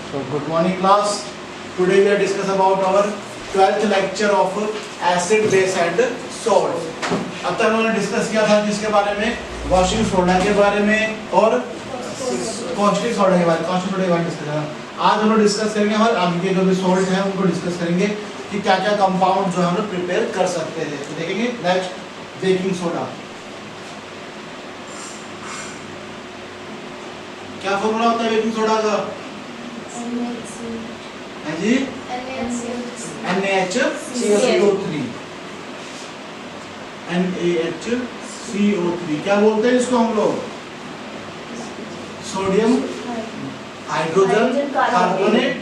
So good morning class. Today we are discuss about our 12th lecture of acid, base and salt. अब तक हमने discuss किया था किसके बारे में, वॉशिंग सोडा के बारे में और कॉस्टिक सोडा के बारे में डिस्कस किया। आज हम लोग डिस्कस करेंगे हमारे आगे के जो भी सोल्ट है उनको डिस्कस करेंगे कि क्या क्या कंपाउंड जो हम लोग प्रिपेयर कर सकते हैं। तो देखेंगे नेक्स्ट बेकिंग सोडा। क्या फॉर्मूला होता है बेकिंग सोडा का? हाँ जी, NaHCO3 NaHCO3 क्या बोलते हैं इसको हम लोग? Sodium hydrogen carbonate.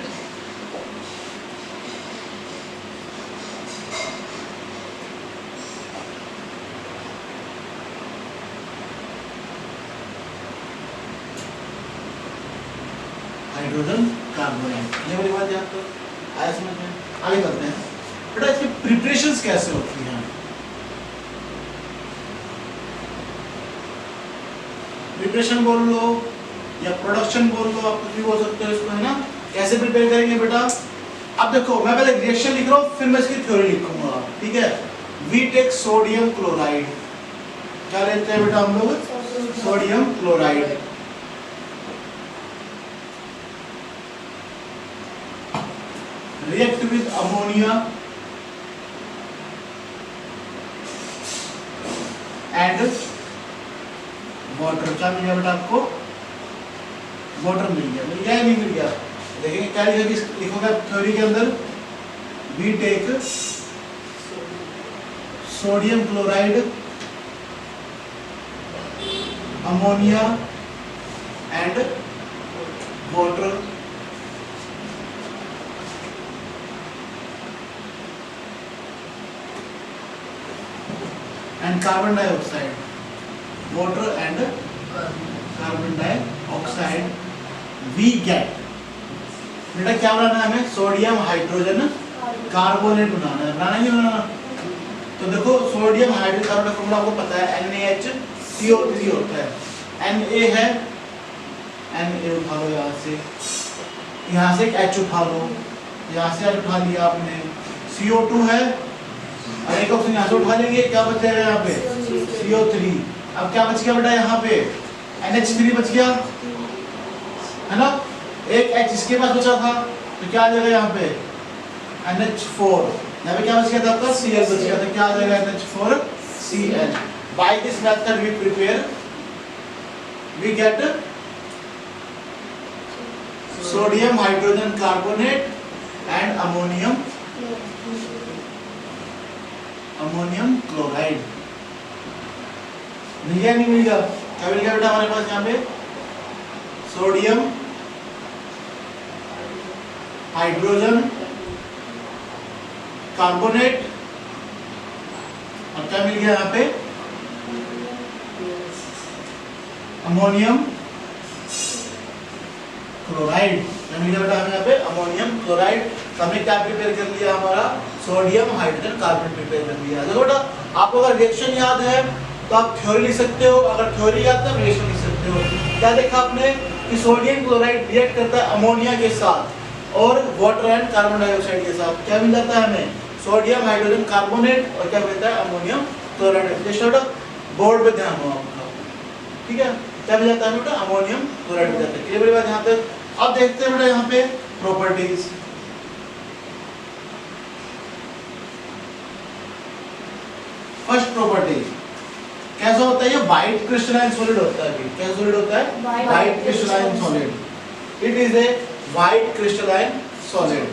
Hydrogen carbonate ये वाली बात याद करो, आया समझ में? आगे करते हैं। बेटा इसकी प्रिपरेशंस कैसे होती हैं? प्रिपरेशन बोल लो या प्रोडक्शन बोल लो, आप कुछ भी बोल सकते हो इसको, है ना? कैसे प्रिपेयर करेंगे बेटा? अब देखो मैं पहले रिएक्शन लिख रहा हूँ फिर मैं इसकी थ्योरी लिखूंगा, ठीक है? वी टेक सोडियम क्लोराइड, क्या लेते हैं बेटा हम लोग? Sodium chloride. React with ammonia and water। क्या मिल गया बेटा आपको? वाटर मिल गया। मिल गया या नहीं मिल गया? देखेंगे क्या लिखोगे थ्योरी के अंदर। We take sodium chloride, ammonia and water and carbon dioxide, water and carbon dioxide we get। बेटा क्या बनाना है हमें? सोडियम हाइड्रोजन कार्बोनेट बनाना है, बनाना। तो देखो सोडियम हाइड्रोजन कार्बोनेट का फॉर्मूला आपको पता है, NaHCO3 होता है। Na है, Na उठा लो यहाँ से एक H उठा लो, यहाँ से H उठा लिया आपने। CO2 है और एक ऑक्सीजन यहाँ से उठा लेंगे, क्या बचेगा यहाँ पे? CO3। अब क्या बच गया बेटा यहाँ पे? NH3 बच गया, है ना? एक H इसके पास बचा था तो क्या आ जाएगा यहाँ पे? NH4। यहाँ पे क्या बच गया था आपका? Cl बच गया, तो क्या आ जाएगा? NH4Cl। By this method we prepare, we get sodium hydrogen carbonate and ammonium chloride. मिल गया नहीं मिल गया? क्या मिल गया बेटा हमारे पास यहाँ पे? सोडियम हाइड्रोजन कार्बोनेट और क्या मिल गया यहाँ पे? Ammonium chloride. क्या मिल गया बेटा हमें यहाँ पे? Ammonium chloride. तो हमने क्या प्रिपेयर कर लिया? हमारा सोडियम हाइड्रोजन कार्बोनेट प्रिपेयर कर लिया। देखो बेटा आपको अगर रिएक्शन याद है तो आप थ्योरी लिख सकते हो, अगर थ्योरी याद है तो रिएक्शन लिख सकते हो। क्या देखा आपने कि सोडियम क्लोराइड रिएक्ट करता है अमोनिया के साथ और वाटर एंड कार्बन डाइऑक्साइड के साथ, क्या मिल जाता है हमें? सोडियम हाइड्रोजन कार्बोनेट और क्या मिलता है? Ammonium chloride. जस्ट बेटा बोर्ड पे ध्यान हो आपका, ठीक है? क्या मिल जाता है बेटा? अमोनियम क्लोराइड मिल जाता है। क्लियर बात यहाँ पे? अब देखते हैं बेटा यहाँ पे प्रॉपर्टीज। फर्स्ट प्रॉपर्टी कैसा होता है? ये व्हाइट क्रिस्टलाइन सॉलिड होता है। क्या सॉलिड होता है? White crystalline solid. It is a white crystalline solid.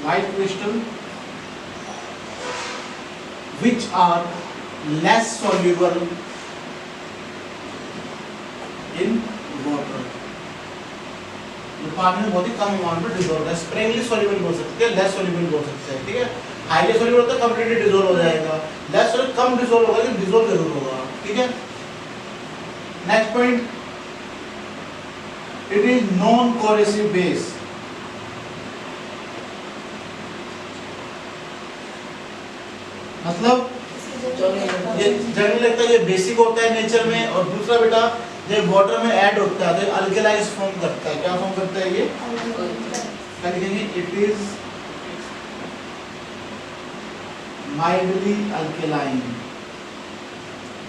White crystal which are less soluble in water। जो पानी में बहुत ही कम अमाउंट में डिसॉल्व है, स्प्रेंगली सॉल्युबल बोल सकते हैं, लेस सॉल्युबल बोल सकते हैं, ठीक है? हाईली सॉल्युबल होता है कंप्लीटली डिसॉल्व हो जाएगा, लेस सॉल्युबल कम डिसॉल्व होगा लेकिन डिसॉल्व जरूर होगा, ठीक है? Next point, it is non coercive base. मतलब ये जंग लगता है, ये बेसिक होता है नेचर में। और दूसरा बेटा जब वाटर में ऐड होता है तो अल्कलाइज फॉर्म करता है। क्या फॉर्म करता है ये? क्या लिखेंगे? It is mildly alkaline.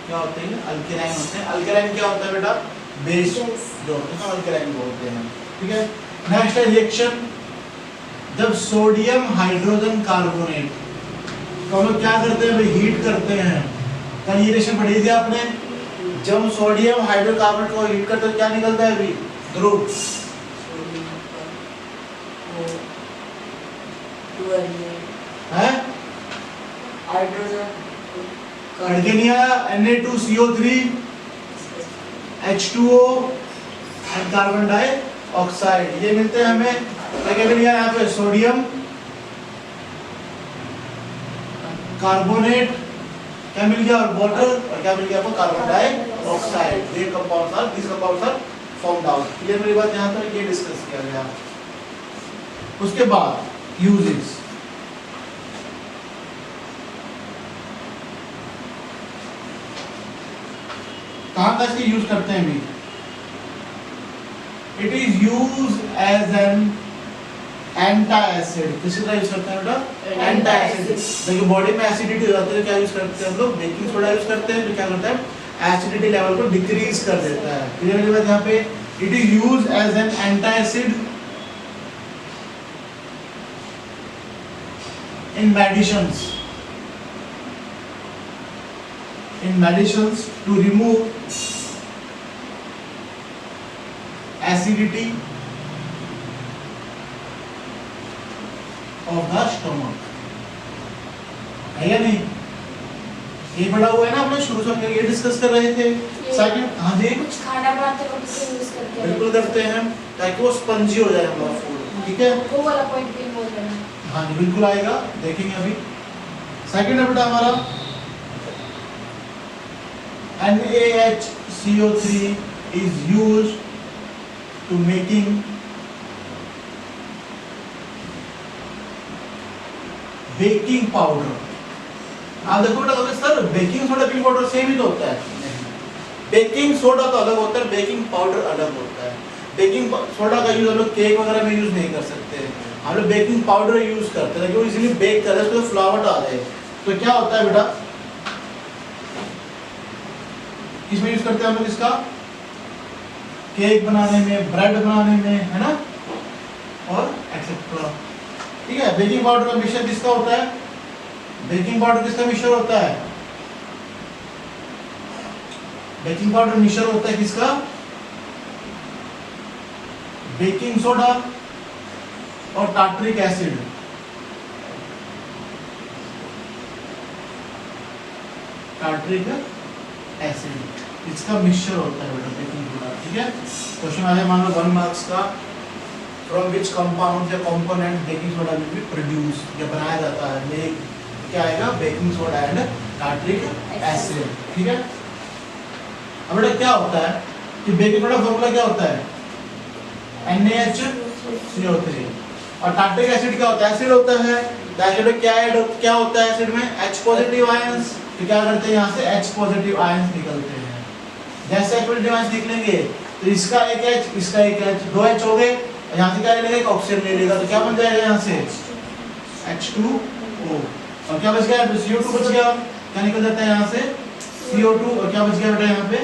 क्या होते हैं? अल्कलाइन होते हैं। अल्कलाइन क्या होता है बेटा? बेस जो होते हैं अल्कलाइन बोलते हैं। ठीक है। नेक्स्ट है रिएक्शन, जब सोडियम हाइड्रोजन कार्बोनेट, तो हम लोग क्या करते हैं भाई? हीट करते हैं। कल ये रिएक्शन पढ़ी थी आपने, जब सोडियम हाइड्रोकार्बोनेट को हीट करते हैं क्या निकलता है अभी? ध्रुव। है Na2CO3 H2O and carbon dioxide, ये मिलते हैं हमें। क्या मिल गया यहाँ पे? सोडियम कार्बोनेट, क्या मिल गया? और वाटर, और क्या मिल गया आपको? Carbon dioxide. ये compounds are, these compounds are formed out। Clear मेरी बात? यहाँ तक ये डिस्कस किया गया। उसके बाद यूजेस, कहाँ का इसके यूज करते हैं भी? It is use as an antacid. किसी तरह यूज करते हैं बेटा? एंटासिड। देखिए बॉडी में एसिडिटी हो जाती है, क्या यूज करते हैं हम लोग? बेकिंग सोडा यूज करते हैं। तो क्या करता है? एसिडिटी लेवल को डिक्रीज कर देता है। क्लियर मेरी बात? यहाँ पे it is use as an antacid in medicines, to remove acidity of the stomach। है या नहीं? ये पढ़ा हुआ है ना हमने, शुरू से हम ये डिस्कस कर रहे थे। सेकंड, हाँ जी, कुछ खाना बनाते वक्त इसे यूज करते हैं। बिल्कुल करते हैं, ताकि वो स्पंजी हो जाए हमारा फूड। ठीक है, वो वाला पॉइंट भी बोल रहे हैं। हाँ जी बिल्कुल आएगा, देखेंगे अभी। सेकंड है बेटा हमारा NaHCO3 is used to making baking powder. आप देखो बेटा, sir baking soda baking powder same ही तो होता है। बेकिंग सोडा तो अलग होता है, बेकिंग पाउडर अलग होता है। बेकिंग सोडा का यूज हम लोग केक वगैरह में यूज नहीं कर सकते, हम लोग बेकिंग पाउडर यूज करते हैं, क्योंकि इजीली बेक कर रहे हैं, उसको फ्लावर आ जाए। तो क्या होता है बेटा, किसमें यूज करते हैं हम लोग इसका? केक बनाने में, ब्रेड बनाने में, है ना, और एक्सेट्रा। ठीक है। बेकिंग पाउडर का मिक्सचर किसका होता है? बेकिंग पाउडर किसका मिक्सचर होता है? बेकिंग पाउडर मिक्सचर होता है किसका? बेकिंग सोडा और टार्टरिक एसिड। टार्टरिक एसिड इसका मिक्सचर होता है बेटा बेकिंग सोडा। ठीक है। क्वेश्चन आ जाए मान लो 1 मार्क्स का, फ्रॉम विच कंपाउंड या component baking soda will be produce, या बनाया जाता है। ये क्या आएगा? Baking soda and tartaric acid. ठीक है। अब बेटा क्या होता है कि बेकिंग सोडा फॉर्मूला क्या होता है? NaHCO3। और टार्टरिक एसिड क्या होता है? एसिड होता है। तो एसिड में क्या होता है? एसिड में H पॉजिटिव आयंस। तो क्या करते हैं? यहाँ से H पॉजिटिव आयंस निकलते हैं। जैसे H पॉजिटिव आयंस निकलेंगे तो इसका एक H, इसका एक H, 2 H हो गए। यहाँ से क्या ले लेगा? एक ऑक्सीजन ले लेगा। तो क्या बन जाएगा यहाँ से? H2O। और क्या बच गया? CO2 बच गया। क्या निकल जाता है यहाँ से? CO2। और क्या बच गया बेटा यहाँ पे?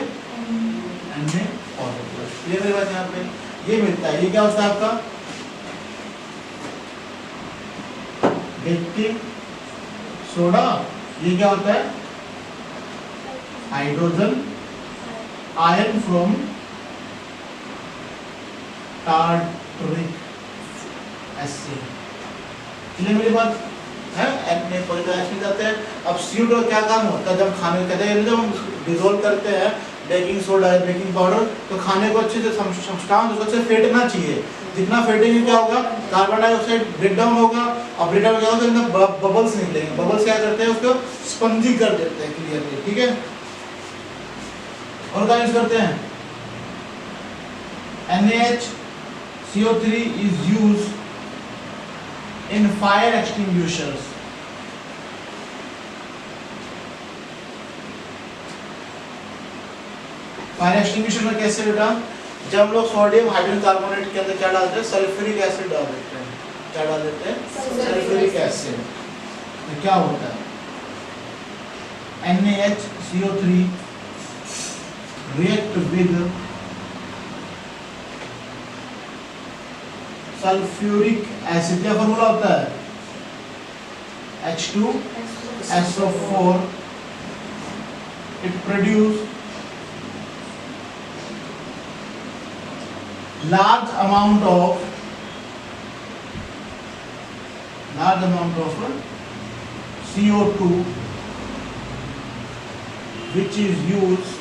Na positive. ये मेरी बात यहाँ पे ये मिलता है। ये क्या होता है आपका? Baking soda. ये क्या होता है? Hydrogen ion from tartaric acid. Clear मेरी बात है? Na पॉजिटिव आयन जाते हैं। अब CO2 क्या काम होता है? जब खाने कहते हैं, जब हम डिसॉल्व करते हैं बेकिंग सोडा है, बेकिंग पाउडर, तो खाने को अच्छे से सब्सटेंस उसको अच्छे फेंटना चाहिए। जितना फेंटेंगे क्या होगा? कार्बन डाइऑक्साइड ब्रेक डाउन होगा, और ब्रेक डाउन क्या होगा? अंदर बबल्स निकलेंगे। बबल्स क्या करते हैं? उसको स्पंजी कर देते हैं। क्लियरली। ठीक है। और क्या यूज करते हैं? NaHCO3 is used in fire extinguishers। Fire extinguisher में कैसे बेटा, जब हम लोग सोडियम हाइड्रोजन कार्बोनेट के अंदर क्या डालते हैं, सल्फ्यूरिक एसिड डाल देते हैं। क्या डाल देते हैं, सल्फ्यूरिक एसिड। तो क्या होता है, NaHCO3 react with sulphuric acid, क्या फॉर्मूला होता है, H2SO4, it produce large amount of CO2 which is used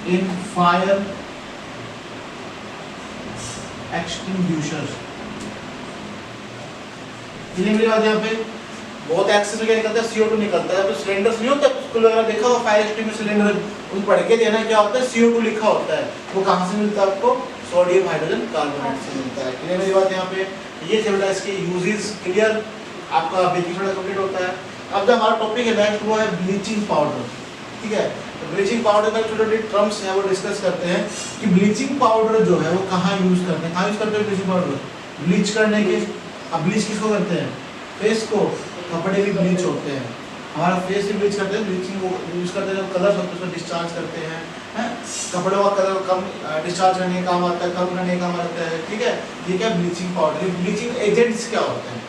in fire extinguishers। मेरी बात यहाँ पे बहुत एक्सेस में क्या निकलता है, CO2 निकलता है। तो सिलेंडर्स नहीं होता, स्कूल वगैरह देखा होगा फायर एक्सटिंग्विशर सिलेंडर, उन पढ़ के देना क्या होता है, CO2 लिखा होता है। वो कहाँ से मिलता है आपको, सोडियम हाइड्रोजन कार्बोनेट से मिलता है। क्लियर मेरी बात यहाँ पे, ये थे बेटा इसके यूजेस। क्लियर, आपका बेसिक थोड़ा कंप्लीट होता है। अब जो हमारा टॉपिक है नेक्स्ट वो है ब्लीचिंग पाउडर। ठीक है, तो ब्लीचिंग पाउडर का छोटे छोटे टर्म्स है वो डिस्कस करते हैं कि ब्लीचिंग पाउडर जो है वो कहाँ यूज करते हैं, कहाँ यूज करते हैं ब्लीचिंग पाउडर, ब्लीच करने के। अब ब्लीच किसको करते हैं, फेस को, कपड़े भी ब्लीच होते हैं, हमारा फेस भी ब्लीच करते हैं। ब्लीचिंग वो यूज करते हैं जब कलर होते हैं उसको डिस्चार्ज करते हैं, कपड़ों का कलर कम डिस्चार्ज करने का काम आता है, कम करने का काम आता है। ठीक है, ये क्या ब्लीचिंग पाउडर, ब्लीचिंग एजेंट्स क्या होते हैं,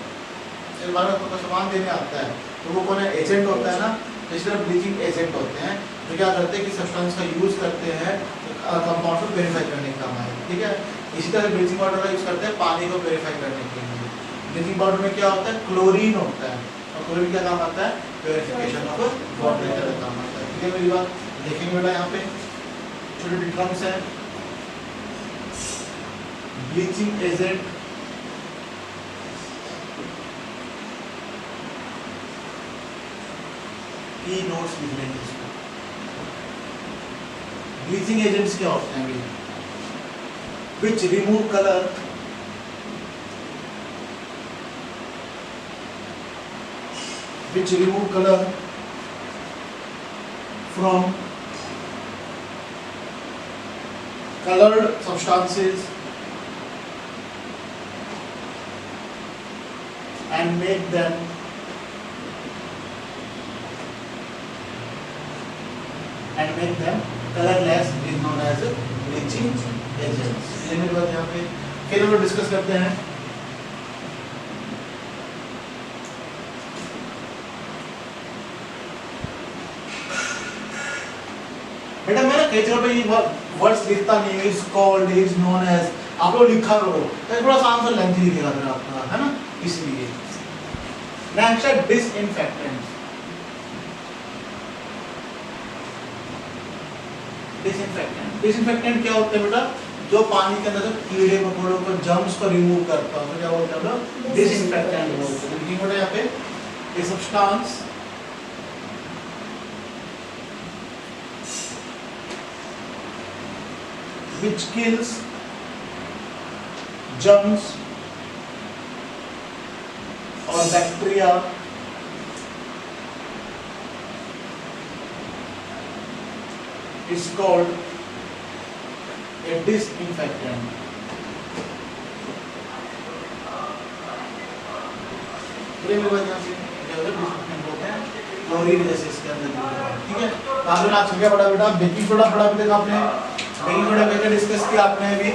इस बारे में आपको सामान देने आता है तो वो कौन है, एजेंट होता है ना। तो इस तरह ब्लीचिंग एजेंट होते हैं जो क्या करते हैं कि सब्सटेंस का यूज करते हैं कंपाउंड को प्योरीफाई करने का काम है। ठीक है, इसी तरह ब्लीचिंग पाउडर का यूज करते हैं पानी को प्योरीफाई करने के लिए। ब्लीचिंग पाउडर में क्या होता है, क्लोरीन होता है, और क्लोरीन क्या काम आता है, प्योरीफिकेशन ऑफ वाटर का काम आता है। ठीक है मेरी बात, देखेंगे बेटा यहाँ पे छोटे छोटे टर्म्स हैं। ब्लीचिंग एजेंट, की नोट्स लिख लेंगे इसको। ब्लीचिंग एजेंट्स क्या होते हैं, which remove colour from colored substances and make them colorless is known as bleaching agents। ये मेरी बात यहाँ पे फिर हम लोग डिस्कस करते हैं। बेटा मैं ना कई जगह पे ये वर्ड्स लिखता नहीं है, is called, is known as, आप लोग लिखा करो तो थोड़ा सा आंसर लेंथी लिखेगा फिर आपका, है ना, इसलिए। नेक्स्ट है डिसइंफेक्टेंट। डिसइंफेक्टेंट क्या होते हैं बेटा, जो पानी के अंदर से कीड़े मकोड़ों को, जर्म्स को रिमूव करता है, तो क्या बोलते हैं हम लोग, डिसइंफेक्टेंट बोलते हैं। लिखिए बेटा यहाँ पे, a substance which kills germs or bacteria is called a disinfectant। Chlorine जैसे इसके अंदर। ठीक है, आपने आज क्या पढ़ा बेटा, बेकिंग सोडा पढ़ा अभी तक आपने, बेकिंग सोडा में डिस्कस किया आपने अभी,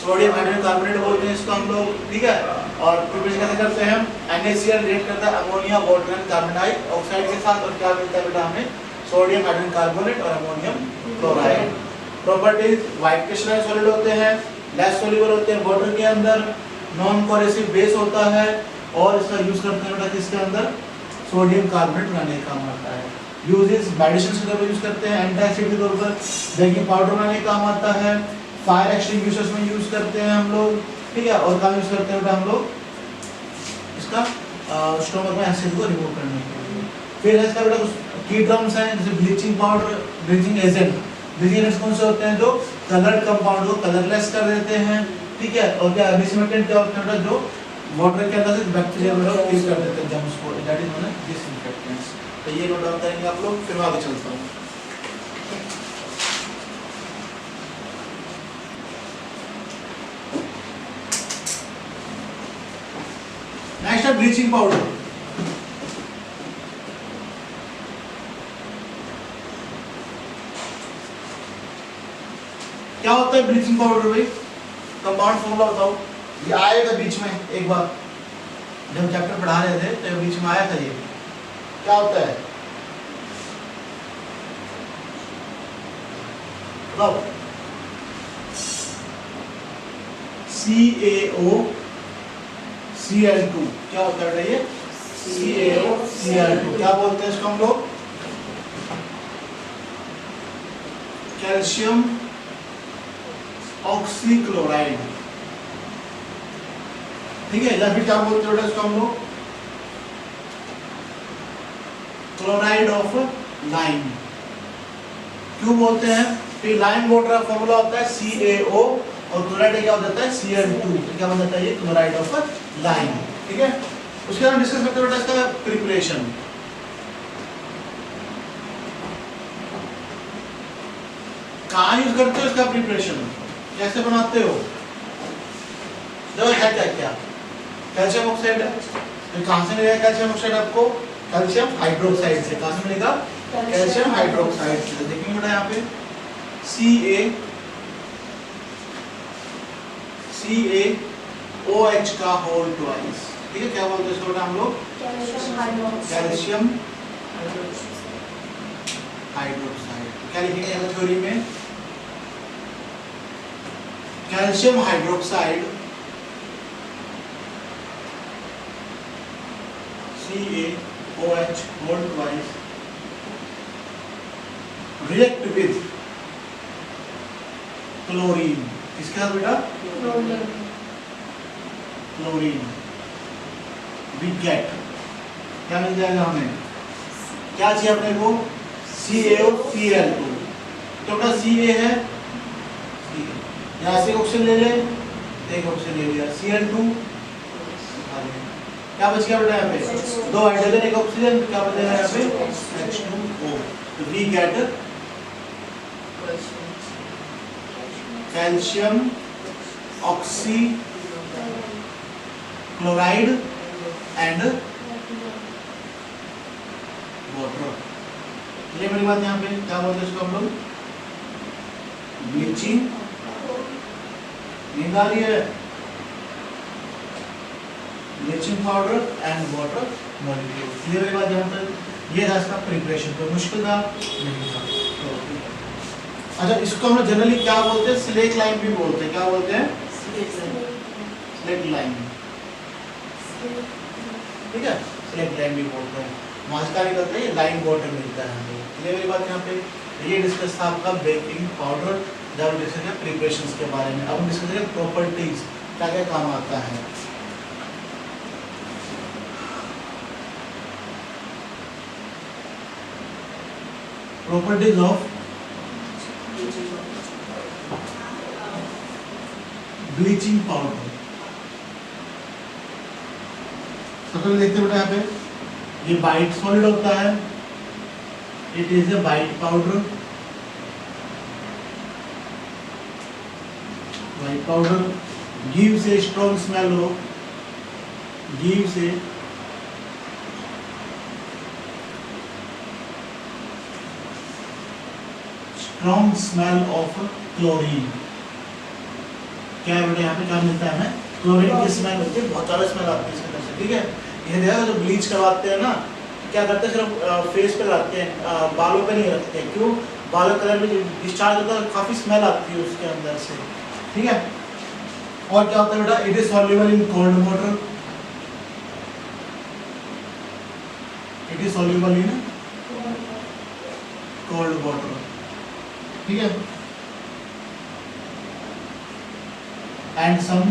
सोडियम हाइड्रोजन कार्बोनेट बोलते हैं इसको हम लोग। ठीक है, और प्रिपरेशन कैसे करते हैं हम, NaCl रिएक्ट करता है ammonia water and carbon dioxide के साथ, और क्या मिलता है बेटा हमें, सोडियम हाइड्रोजन कार्बोनेट और ammonium chloride. Properties, white crystalline solid होते हैं, लेस सॉल्युबल होते हैं वाटर के अंदर, नॉन कोरेसिव बेस होता है, और इसका यूज करते हैं बेटा किसके अंदर, सोडियम कार्बोनेट बनाने का काम आता है। यूजेस, मेडिसिन के तौर पर यूज करते हैं, एंटासिड के तौर पर, बेकिंग पाउडर बनाने का काम आता है, फायर एक्सटिंग्विशर्स में यूज करते हैं हम लोग। ठीक है, और काम यूज करते हैं हम लोग इसका स्टोमक में एसिड को रिमूव करने के लिए। फिर इसका बेटा की टर्म्स हैं, जैसे bleaching powder, bleaching agent. Bleaching agents कौन से होते हैं, जो कलर्ड कंपाउंड को कलरलेस कर देते हैं। ठीक है, और क्या डिसइंफेक्टेंट क्या होते हैं बेटा, जो वाटर के अंदर से बैक्टीरिया वगैरह किल कर देते हैं, जर्म्स को, that is known as disinfectants. तो ये नोट डाउन करेंगे आप लोग, फिर आगे चलता हूँ। है ब्लीचिंग पाउडर। क्या होता है ब्लीचिंग पाउडर भाई? कंपाउंड फॉर्मूला बताओ। ये आएगा बीच में एक बार जब चैप्टर पढ़ा रहे थे तो बीच में आया था ये। क्या होता है बताओ? CaO Cl2। क्या होता है ये? CaO Cl2। क्या बोलते हैं इसको हम लोग? Calcium oxychloride. ठीक है, या फिर क्या बोलते हैं इसको हम लोग? Chloride of lime. क्यों बोलते हैं? तो लाइम वाटर का फॉर्मूला होता है CaO और क्लोराइड क्या हो जाता है? Cl2। तो क्या हो जाता है ये? Chloride of lime. ठीक है, उसके बाद डिस्कस करते हैं इसका प्रिपरेशन। कहाँ यूज करते हो इसका प्रिपरेशन? कैसे बनाते हो? देखो है क्या क्या? कैल्शियम ऑक्साइड है। तो कहाँ से मिलेगा कैल्शियम ऑक्साइड आपको? कैल्शियम हाइड्रोक्साइड से। कहाँ से मिलेगा? कैल्शियम हाइड्रोक्साइड से। देखिए बेटा यहाँ पे CaOH का होल ट्वाइस। ठीक है, क्या बोलते हैं इसको बेटा हम लोग? Calcium hydroxide. क्या लिखेंगे यहाँ थ्योरी में? Calcium hydroxide CaOH whole twice react with chlorine. किसके साथ बेटा? क्लोरीन। वी गेट क्या मिल जाएगा हमें? क्या चाहिए अपने को? CaOCl2। तो बेटा Ca है, यहाँ से ऑक्सीजन ले ले, एक ऑक्सीजन ले लिया, Cl2। क्या बच गया बेटा यहाँ पे? 2 हाइड्रोजन, 1 ऑक्सीजन। क्या बचेगा यहाँ पे? H2O। तो we get calcium oxychloride and water. ये मेरी बात यहाँ पे क्या बोलते हैं इसको हम लोग? ब्लीचिंग। नींद आ रही है? Bleaching powder and water molecule. ये मेरी बात यहाँ पे ये था इसका प्रिपरेशन। तो मुश्किल था नहीं था। तो अच्छा, इसको हम जनरली क्या बोलते हैं? स्लेट लाइम भी बोलते हैं। क्या बोलते हैं? Slate lime. ठीक है, स्लेट लाइम भी बोलते हैं। मास्का निकलता है, लाइम वाटर मिलता है हमें। ये मेरी बात यहाँ पे ये डिस्कस था आपका बेकिंग पाउडर। जब डिस्कस किया प्रिपरेशंस के बारे में, अब हम डिस्कस करेंगे प्रॉपर्टीज, क्या क्या काम आता है। Properties of bleaching powder. सबसे पहले देखते हैं बेटा यहाँ पे ये वाइट सॉलिड होता है। It is a white powder. White powder gives a strong smell of gives a strong smell of chlorine। क्या है बेटा यहाँ पे क्या मिलता है हमें? क्लोरीन की स्मेल होती है, बहुत ज़्यादा स्मेल आती है इसके अंदर से। ठीक है, ये देखा जो ब्लीच करवाते हैं ना, क्या करते हैं सिर्फ फेस पे लगाते हैं, बालों पे नहीं रखते हैं। क्यों? बालों कलर में डिस्चार्ज होता है, काफ़ी स्मेल आती है उसके अंदर से। ठीक है, और क्या होता है बेटा? It is soluble in cold water. It is soluble in cold water. ठीक है, and some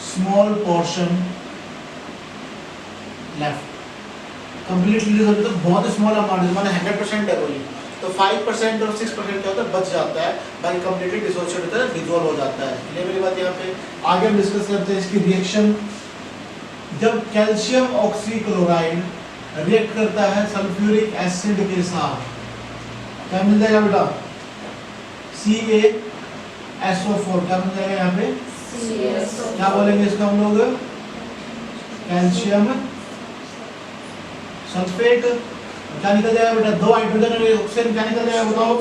small portion left. Completely resolve तो बहुत स्मॉल अमाउंट, माने 100% है वही, तो 5% और 6% क्या होता है? बच जाता है, बाकी कंप्लीटली डिसोसिएट होता है, डिसॉल्व हो जाता है। ये मेरी बात यहाँ पे आगे हम डिस्कस करते हैं इसकी रिएक्शन। जब कैल्शियम ऑक्सीक्लोराइड रिएक्ट करता है सल्फ्यूरिक एसिड के साथ, क्या मिल जाएगा बेटा? CaSO4। क्या मिल जाएगा यहाँ पे? क्या बोलेंगे इसको हम लोग? Calcium sulphate. क्या निकल जाएगा बेटा? 2 हाइड्रोजन और ऑक्सीजन, क्या निकल जाएगा बताओ?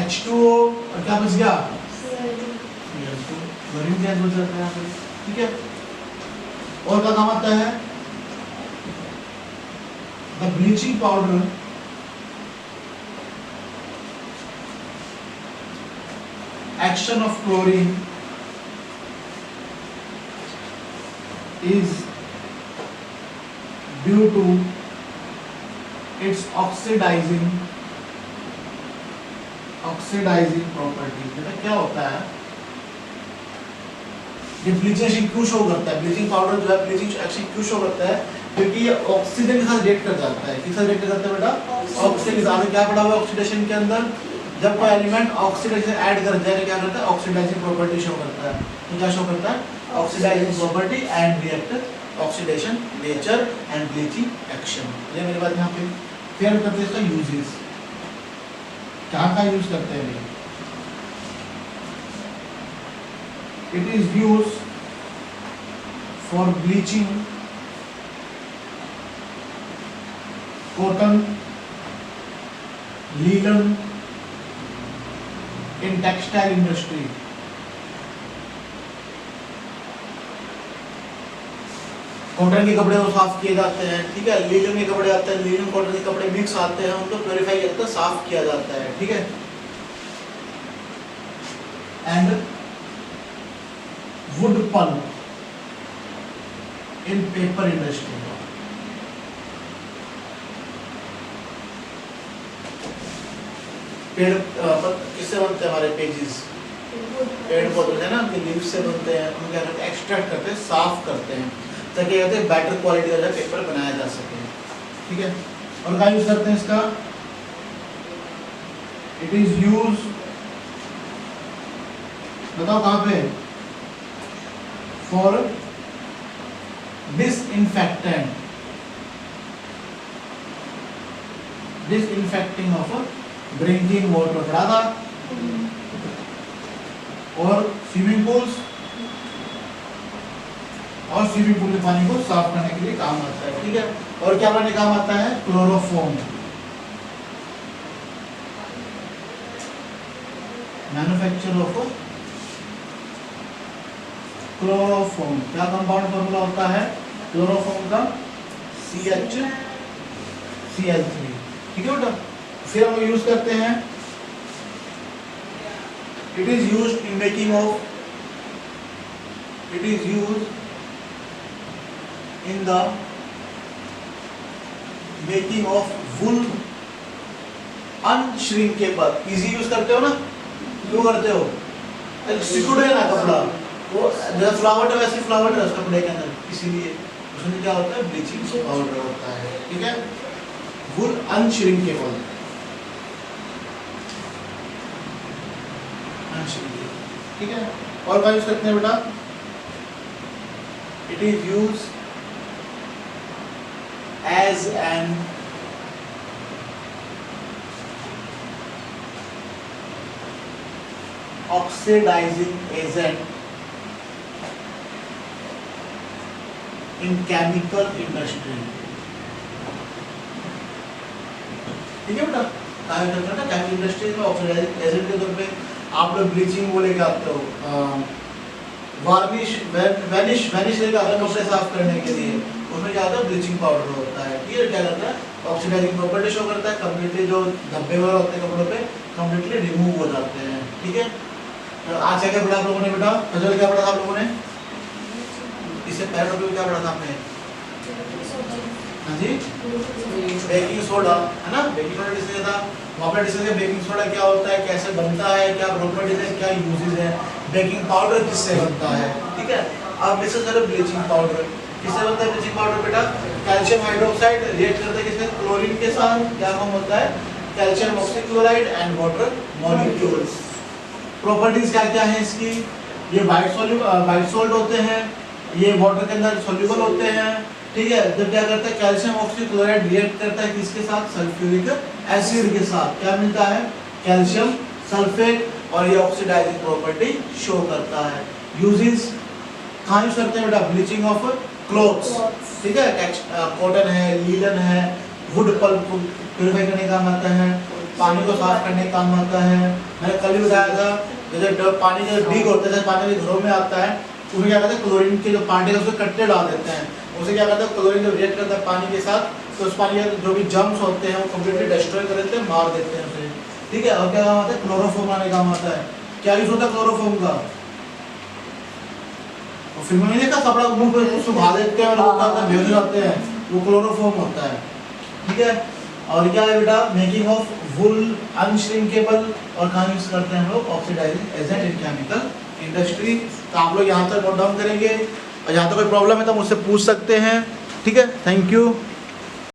H2O और क्या बच गया? Cl2। क्लोरीन गैस बच जाता है यहाँ पे, ठीक है। और क्या काम आता है? The bleaching powder action of chlorine is due to its oxidizing property। बेटा क्या होता है? ये ब्लीचिंग क्यों शो करता है? ब्लीचिंग पाउडर जो है ब्लीचिंग एक्शन क्यों शो करता है? क्योंकि ये ऑक्सीजन के साथ रिएक्ट कर जाता है। किस साथ रिएक्ट करता है बेटा? ऑक्सीजन के साथ। क्या पढ़ा हुआ है ऑक्सीडेशन के अंदर? जब कोई एलिमेंट ऑक्सीडेशन ऐड कर जाए तो क्या करता है? ऑक्सीडाइजिंग प्रॉपर्टी शो करता है। तो क्या शो करता है? Oxidising property and react oxidation nature and bleaching action. ये मेरी बात यहाँ पे फिर करते हैं। इसका यूजेस क्या यूज करते हैं? It is use for bleaching cotton, linen in textile industry। Cotton के कपड़े वो साफ किए जाते हैं, ठीक है। लीलन के कपड़े आते हैं, लीलन कॉटन के कपड़े मिक्स आते हैं, उनको प्योरीफाई किया जाता है, साफ किया जाता है, ठीक है। And wood pulp in paper industry. पेड़ किससे बनते हैं? हमारे पेजेस पेड़ पौधे है ना, उनके लीव्स से बनते हैं। उनको क्या करते हैं? एक्सट्रैक्ट करते हैं, साफ करते हैं, ताकि कहते हैं बेटर क्वालिटी का पेपर बनाया जा सके, ठीक है। और क्या यूज करते हैं इसका? इट इज यूज, बताओ कहाँ पे? For disinfecting of drinking water पढ़ा था। और स्विमिंग पूल्स और स्विमिंग पूल के पानी को साफ करने के लिए काम आता है, ठीक है। और क्या बनाने काम आता है? क्लोरोफॉर्म। Manufacture of chloroform. क्या कंपाउंड फॉर्मूला होता है क्लोरोफॉर्म का? CH Cl3, ठीक है बेटा। फिर हम यूज करते हैं, it is used in making of, it is used in the making of wool unshrinkable. इजी यूज करते हो ना? क्यों करते हो? सिकुड़ है ना कपड़ा, वो जैसे फ्लावर है वैसे फ्लावर है उस कपड़े के अंदर, इसीलिए उसमें क्या होता है? ब्लीचिंग पाउडर होता है, ठीक है। वुल अनश्रिंकेबल, ठीक है। और क्या यूज करते हैं बेटा? It is use as an oxidising agent in chemical industry, ठीक है बेटा। केमिकल इंडस्ट्री में ऑक्सीडाइजिंग एजेंट के तौर पे आप लोग ब्लीचिंग वो लेके आते हो, वार्निश वैनिश लेके आते हो कपड़े साफ करने के लिए। उसमें क्या होता है? ब्लीचिंग पाउडर होता है, ठीक है। क्या करता है? ऑक्सीडाइजिंग प्रॉपर्टी शो करता है, कंप्लीटली जो धब्बे वगैरह होते हैं कपड़ों पे कंप्लीटली रिमूव हो जाते हैं, ठीक है। तो आज क्या पढ़ा आप लोगों ने बेटा? पजल क्या पढ़ा था आप लोगों ने? इससे पहले टॉपिक क्या पढ़ा था आपने? हाँ जी, बेकिंग सोडा, है ना। बेकिंग सोडा डिस्कस था, वहाँ पर डिस्कस किया बेकिंग सोडा क्या होता है, कैसे बनता है, क्या प्रॉपर्टीज है, क्या यूजेस है, बेकिंग पाउडर किससे बनता है, ठीक है। अब डिस्कस करें ब्लीचिंग पाउडर। किससे बनता है ब्लीचिंग पाउडर बेटा? कैल्शियम हाइड्रोक्साइड रिएक्ट करता है किससे? क्लोरीन के साथ। क्या फॉर्म होता है? Calcium oxychloride and water molecules. Properties क्या क्या है इसकी? ये वाइट सॉल्ट होते हैं, ये वाटर के अंदर सोल्यूबल होते हैं, ठीक है। जब क्या करता है? कैल्शियम ऑक्सीक्लोराइड रिएक्ट करता है किसके साथ? सल्फ्यूरिक एसिड के साथ। क्या मिलता है? कैल्शियम सल्फेट, और ये ऑक्सीडाइजिंग प्रॉपर्टी शो करता है। यूजेस कहाँ यूज करते हैं बेटा? ब्लीचिंग ऑफ क्लोथ्स, ठीक है, कॉटन है, लीलन है, वुड पल्प प्यूरिफाई करने का काम आता है, पानी को साफ करने का काम आता है। मैंने कल भी बताया था जैसे पानी जब लीक होता है, पानी घरों में आता है, उसमें क्या करते हैं क्लोरीन के जो पार्टिकल्स उसमें कट्टे डाल देते हैं, उसे क्या करते हैं क्लोरीन जब रिएक्ट करता है पानी के साथ तो उस पानी के जो भी जर्म्स होते हैं वो कम्प्लीटली डिस्ट्रॉय कर देते हैं, मार देते हैं उसे, ठीक है। और क्या काम आता है? क्लोरोफॉर्म आने का काम आता है। क्या यूज होता है क्लोरोफॉर्म का? फिल्म में देखा कपड़ा मुंह पे सुखा देते हैं और लोग क्या बेहोश हो जाते हैं, वो क्लोरोफॉर्म होता है, ठीक है। और क्या है बेटा? मेकिंग ऑफ वुल अनश्रिंकेबल, और कहाँ यूज करते हैं हम लोग? Oxidising agent in chemical industry. तो आप लोग यहाँ तक नोट डाउन करेंगे और यहाँ तक कोई प्रॉब्लम है तो मुझसे पूछ सकते हैं, ठीक है। Thank you.